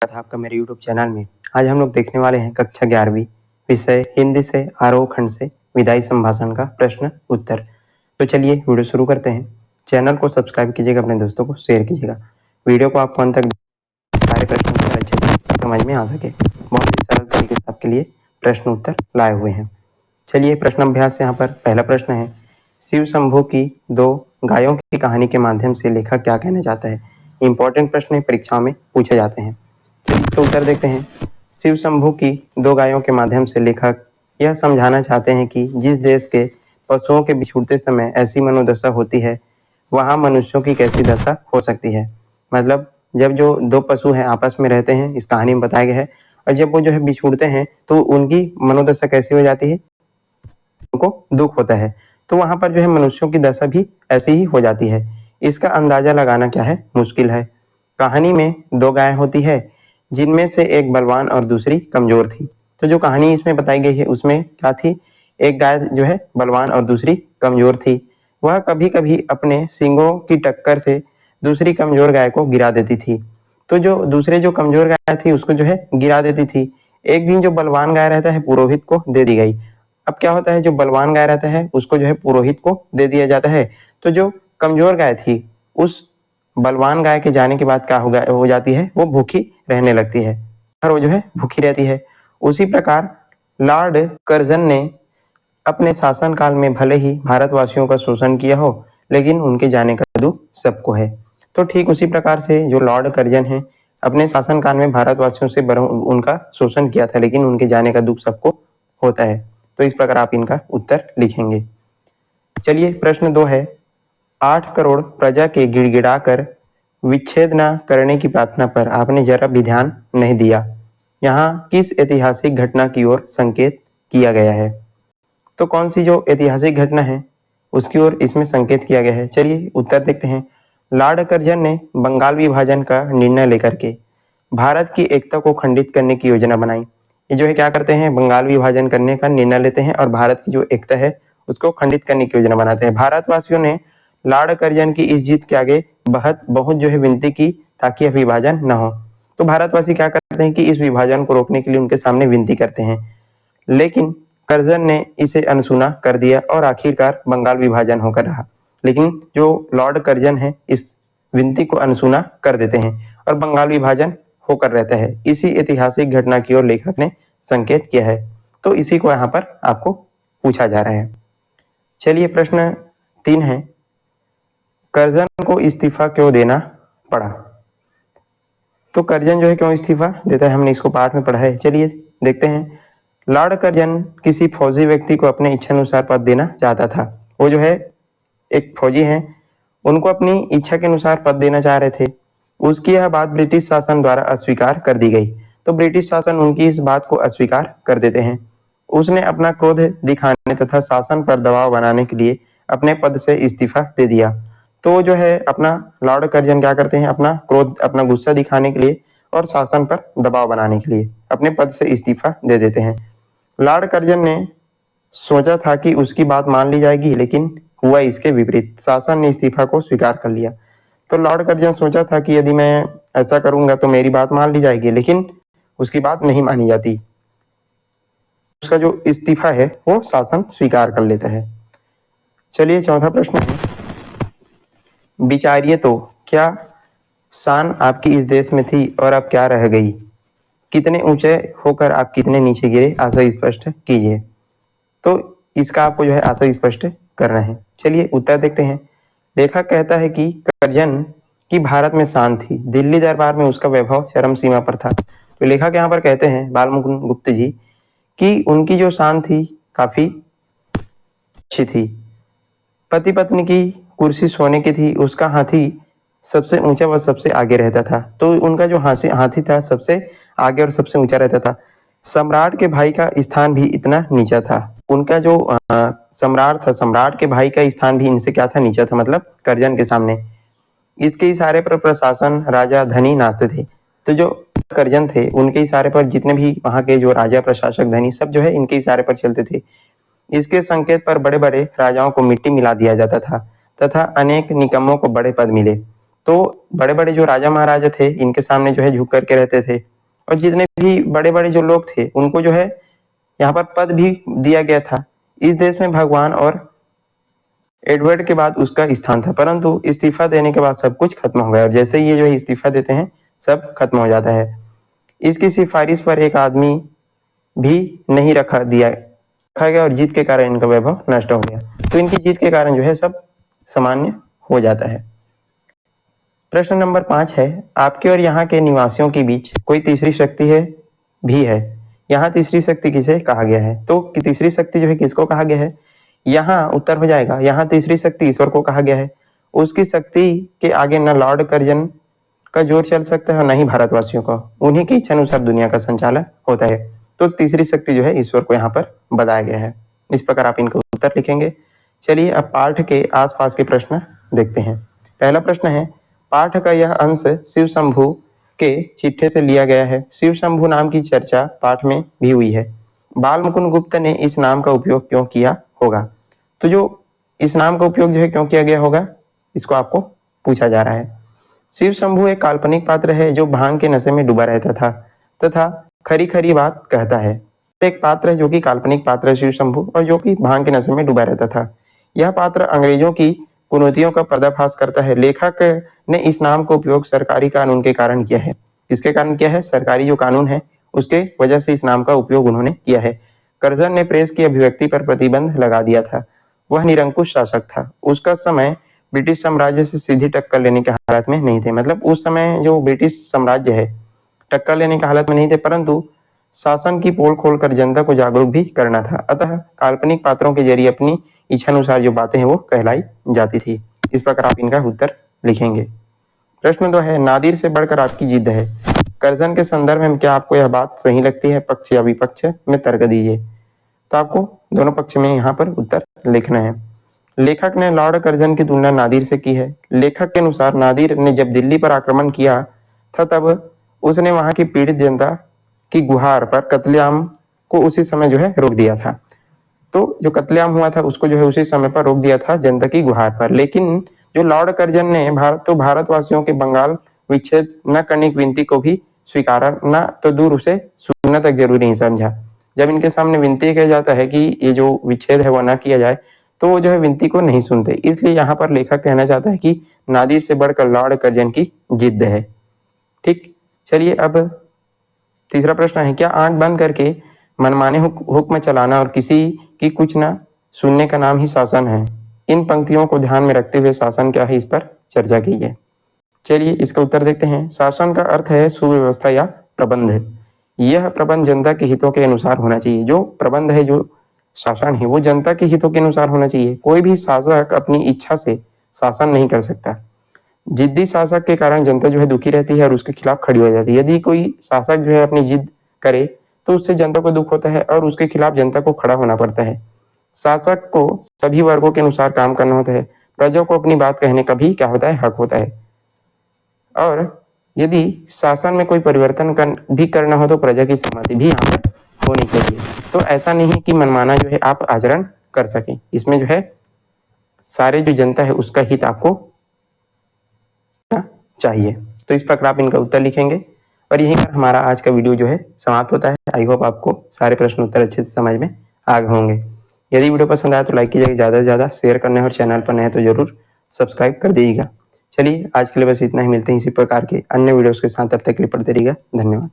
था आपका मेरे YouTube चैनल में। आज हम लोग देखने वाले हैं कक्षा 11वीं विषय हिंदी से आरोह खंड से विदाई संभाषण का प्रश्न उत्तर। तो चलिए वीडियो शुरू करते हैं। चैनल को सब्सक्राइब कीजिएगा, अपने दोस्तों को शेयर कीजिएगा। वीडियो को आपको अंत तक सारे प्रश्न उत्तर अच्छे से समझ में आ सके। बहुत ही सरल तरीके से आपके लिए प्रश्न उत्तर लाए हुए हैं। चलिए प्रश्न अभ्यास। यहाँ पर पहला प्रश्न है, शिव शंभू की 2 गायों की कहानी के माध्यम से लेखक क्या कहना चाहता है। इंपॉर्टेंट प्रश्न है, परीक्षाओं में पूछे जाते हैं। चलिए इसका उत्तर देखते हैं। शिव शंभू की 2 गायों के माध्यम से लेखक यह समझाना चाहते हैं कि जिस देश के पशुओं के बिछुड़ते समय ऐसी मनोदशा होती है, वहाँ मनुष्यों की कैसी दशा हो सकती है। मतलब जब जो 2 पशु हैं आपस में रहते हैं, इस कहानी में बताया गया है, और जब वो जो है बिछुड़ते हैं तो उनकी मनोदशा कैसी हो जाती है, उनको दुख होता है। तो वहां पर जो है मनुष्यों की दशा भी ऐसी ही हो जाती है। इसका अंदाजा लगाना क्या है, मुश्किल है। कहानी में 2 गायें होती है, जिनमें से एक बलवान और दूसरी कमजोर थी। तो जो कहानी इसमें बताई गई है उसमें क्या थी, एक गाय जो है बलवान और दूसरी कमजोर थी। वह कभी कभी अपने सींगों की टक्कर से दूसरी कमजोर गाय को गिरा देती थी। तो जो दूसरे जो कमजोर गाय थी उसको जो है गिरा देती थी। एक दिन जो बलवान गाय रहता है पुरोहित को दे दी गई। अब क्या होता है, जो बलवान गाय रहता है उसको जो है पुरोहित को दे दिया जाता है। तो जो कमजोर गाय थी उस बलवान गाय के जाने के बाद क्या हो जाती है, वो भूखी रहने लगती है और वो जो है भूखी रहती है। उसी प्रकार लॉर्ड कर्जन ने अपने शासनकाल में भले ही भारतवासियों का शोषण किया हो, लेकिन उनके जाने का दुख सबको है। तो ठीक उसी प्रकार से जो लॉर्ड कर्जन है, अपने शासनकाल में भारतवासियों से उनका शोषण किया था, लेकिन उनके जाने का दुख सबको होता है। तो इस प्रकार आप इनका उत्तर लिखेंगे। चलिए प्रश्न 2 है, 8 करोड़ प्रजा के गिड़गिड़ाकर विच्छेद न करने की प्रार्थना पर आपने जरा भी ध्यान नहीं दिया। यहाँ किस ऐतिहासिक घटना की ओर संकेत किया गया है। तो कौन सी जो ऐतिहासिक घटना है उसकी ओर इसमें संकेत किया गया है। चलिए उत्तर देखते हैं। लॉर्ड कर्जन ने बंगाल विभाजन का निर्णय लेकर के भारत की एकता को खंडित करने की योजना बनाई। ये जो है क्या करते हैं, बंगाल विभाजन करने का निर्णय लेते हैं और भारत की जो एकता है उसको खंडित करने की योजना बनाते हैं। भारतवासियों ने लॉर्ड कर्जन की इस जीत के आगे बहुत जो है विनती की ताकि यह विभाजन न हो। तो भारतवासी क्या करते हैं कि इस विभाजन को रोकने के लिए उनके सामने विनती करते हैं, लेकिन कर्जन ने इसे अनसुना कर दिया और आखिरकार बंगाल विभाजन होकर रहा। लेकिन जो लॉर्ड कर्जन है इस विनती को अनसुना कर देते हैं और बंगाल विभाजन होकर रहता है। इसी ऐतिहासिक घटना की ओर लेखक ने संकेत किया है। तो इसी को यहाँ पर आपको पूछा जा रहा है। चलिए प्रश्न 3 है, कर्जन को इस्तीफा क्यों देना पड़ा। तो कर्जन जो है क्यों इस्तीफा देता है, हमने इसको पाठ में पढ़ा है। चलिए देखते हैं। लॉर्ड कर्जन किसी फौजी व्यक्ति को अपने इच्छा अनुसार पद देना चाहता था। वो जो है एक फौजी हैं, उनको अपनी इच्छा के अनुसार पद देना चाह रहे थे। उसकी यह बात ब्रिटिश शासन द्वारा अस्वीकार कर दी गई। तो ब्रिटिश शासन उनकी इस बात को अस्वीकार कर देते हैं। उसने अपना क्रोध दिखाने तथा शासन पर दबाव बनाने के लिए अपने पद से इस्तीफा दे दिया। तो जो है अपना लॉर्ड कर्जन क्या करते हैं, अपना क्रोध, अपना गुस्सा दिखाने के लिए और शासन पर दबाव बनाने के लिए अपने पद से इस्तीफा दे देते हैं। लॉर्ड कर्जन ने सोचा था कि उसकी बात मान ली जाएगी, लेकिन हुआ इसके विपरीत। शासन ने इस्तीफा को स्वीकार कर लिया। तो लॉर्ड कर्जन सोचा था कि यदि मैं ऐसा करूंगा तो मेरी बात मान ली जाएगी, लेकिन उसकी बात नहीं मानी जाती। उसका जो इस्तीफा है वो शासन स्वीकार कर लेता है। चलिए चौथा प्रश्न है, विचारिए तो क्या शान आपकी इस देश में थी और अब क्या रह गई। कितने ऊंचे होकर आप कितने नीचे गिरे, आशय स्पष्ट कीजिए। तो इसका आपको जो है आशय स्पष्ट करना है। चलिए उत्तर देखते हैं। लेखक कहता है कि कर्जन की भारत में शान थी, दिल्ली दरबार में उसका वैभव चरम सीमा पर था। तो लेखक यहाँ पर कहते हैं बाल मुकुंद गुप्त जी कि उनकी जो शान थी काफी अच्छी थी। पति पत्नी की कुर्सी सोने की थी, उसका हाथी सबसे ऊंचा व सबसे आगे रहता था। तो उनका जो हाथी था सबसे आगे और सबसे ऊंचा रहता था। सम्राट के भाई का स्थान भी इतना नीचा था। उनका जो सम्राट था, सम्राट के भाई का स्थान भी इनसे क्या था, नीचा था, मतलब कर्जन के सामने। इसके इशारे पर प्रशासन, राजा, धनी नाचते थे। तो जो कर्जन थे उनके इशारे पर जितने भी वहां के जो राजा, प्रशासक, धनी सब जो है इनके इशारे पर चलते थे। इसके संकेत पर बड़े बड़े राजाओं को मिट्टी मिला दिया जाता था तथा अनेक निकम्मों को बड़े पद मिले। तो बड़े बड़े जो राजा महाराजा थे इनके सामने जो है झुक करके रहते थे। और जितने भी बड़े बड़े जो लोग थे उनको जो है यहाँ पर पद भी दिया गया था। इस देश में भगवान और एडवर्ड के बाद उसका स्थान था, परंतु इस्तीफा देने के बाद सब कुछ खत्म हो गया और जैसे ये जो है इस्तीफा देते हैं सब खत्म हो जाता है। इसकी सिफारिश पर एक आदमी भी नहीं रखा गया और जीत के कारण इनका वैभव नष्ट हो गया। तो इनकी जीत के कारण जो है सब सामान्य हो जाता है। प्रश्न नंबर 5 है, आपके और यहाँ के निवासियों के बीच कोई तीसरी शक्ति है। यहाँ तीसरी शक्ति किसे कहा गया है? तो तीसरी शक्ति जो है किसको कहा गया है? यहाँ उत्तर हो जाएगा, यहाँ तीसरी शक्ति ईश्वर को कहा गया है। उसकी शक्ति के आगे न लॉर्ड कर्जन का जोर चल सकता है और न ही भारतवासियों का, उन्हीं की इच्छा अनुसार दुनिया का संचालन होता है। तो तीसरी शक्ति जो है ईश्वर को यहाँ पर बताया गया है। इस प्रकार आप इनका उत्तर लिखेंगे। चलिए अब पाठ के आसपास के प्रश्न देखते हैं। पहला प्रश्न है, पाठ का यह अंश शिव शंभु के चिट्ठे से लिया गया है। शिव शंभु नाम की चर्चा पाठ में भी हुई है। बाल मुकुंद गुप्त ने इस नाम का उपयोग क्यों किया होगा? तो जो इस नाम का उपयोग जो है क्यों किया गया होगा, इसको आपको पूछा जा रहा है। शिव शंभु एक काल्पनिक पात्र है जो भांग के नशे में डूबा रहता था तथा खरी खरी बात कहता है। एक पात्र है जो कि काल्पनिक पात्र है शिव शंभु, और जो कि भांग के नशे में डूबा रहता था। यह पात्र अंग्रेजों की कुनीतियों का पर्दाफाश करता है। लेखक ने इस नाम का उपयोग सरकारी कानून के कारण किया है। इसके कारण क्या है? सरकारी जो कानून है उसके वजह से इस नाम का उपयोग उन्होंने किया है। कर्जन ने प्रेस की अभिव्यक्ति पर प्रतिबंध लगा दिया था। वह निरंकुश शासक था। उसका समय ब्रिटिश साम्राज्य से सीधी टक्कर लेने के हालत में नहीं थे। मतलब उस समय जो ब्रिटिश साम्राज्य है टक्कर लेने के हालत में नहीं थे, परंतु शासन की पोल खोलकर जनता को जागरूक भी करना था। अतः काल्पनिक पात्रों के जरिए अपनी इच्छा अनुसार जो बातें हैं वो कहलाई जाती थी। इस प्रकार आप इनका उत्तर लिखेंगे। प्रश्न 2 है, नादिर से बढ़कर आपकी जिद है। कर्जन के संदर्भ में क्या आपको यह बात सही लगती है? पक्ष या विपक्ष में तर्क दीजिए। तो आपको दोनों पक्ष में यहाँ पर उत्तर लिखना है। लेखक ने लॉर्ड कर्जन की तुलना नादिर से की है। लेखक के अनुसार नादिर ने जब दिल्ली पर आक्रमण किया था तब उसने वहां की पीड़ित जनता की गुहार पर कत्लेआम को उसी समय जो है रोक दिया था। तो जो कत्लेआम हुआ था उसको जो है उसी समय पर रोक दिया था जनता की गुहार पर। लेकिन जो लॉर्ड कर्जन ने भारतवासियों के बंगाल विच्छेद न करने की विनती को भी स्वीकारा, न तो दूर उसे सुनना तक जरूरी नहीं समझा। जब इनके सामने विनती किया जाता है कि ये जो विच्छेद है वो न किया जाए तो वो जो है विनती को नहीं सुनते। इसलिए यहाँ पर लेखक कहना चाहता है कि नादिर से बढ़कर लॉर्ड कर्जन की जिद है। ठीक, चलिए अब तीसरा प्रश्न है, क्या आंख बंद करके मनमाने हुक्म चलाना और किसी की कुछ न सुनने का नाम ही शासन है? इन पंक्तियों को ध्यान में रखते हुए शासन क्या है इस पर चर्चा कीजिए। चलिए इसका उत्तर देखते हैं। शासन का अर्थ है सुव्यवस्था या प्रबंध। यह प्रबंध जनता के हितों के अनुसार होना चाहिए। जो प्रबंध है, जो शासन है, वो जनता के हितों के अनुसार होना चाहिए। कोई भी शासक अपनी इच्छा से शासन नहीं कर सकता। जिद्दी शासक के कारण जनता जो है दुखी रहती है और उसके खिलाफ खड़ी हो जाती है। यदि कोई शासक जो है अपनी जिद करे तो उससे जनता को दुख होता है और उसके खिलाफ जनता को खड़ा होना पड़ता है। शासक को सभी वर्गों के अनुसार काम करना होता है। प्रजा को अपनी बात कहने का भी क्या होता है? हक होता है। और यदि शासन में कोई परिवर्तन भी करना हो तो प्रजा की सहमति भी यहाँ पर होनी चाहिए। तो ऐसा नहीं है कि मनमाना जो है आप आचरण कर सकें। इसमें जो है सारे जो जनता है उसका हित आपको चाहिए। तो इस प्रकार आप इनका उत्तर लिखेंगे और यहीं पर हमारा आज का वीडियो जो है समाप्त होता है। आई होप आपको सारे प्रश्न उत्तर अच्छे से समझ में आ गए होंगे। यदि वीडियो पसंद आया तो लाइक कीजिएगा, ज़्यादा से ज़्यादा शेयर करना है और चैनल पर नए हैं तो जरूर सब्सक्राइब कर दीजिएगा। चलिए आज के लिए बस इतना ही। मिलते हैं इसी प्रकार के अन्य वीडियोस के साथ। तब तक के लिए पढ़ते रहिएगा। धन्यवाद।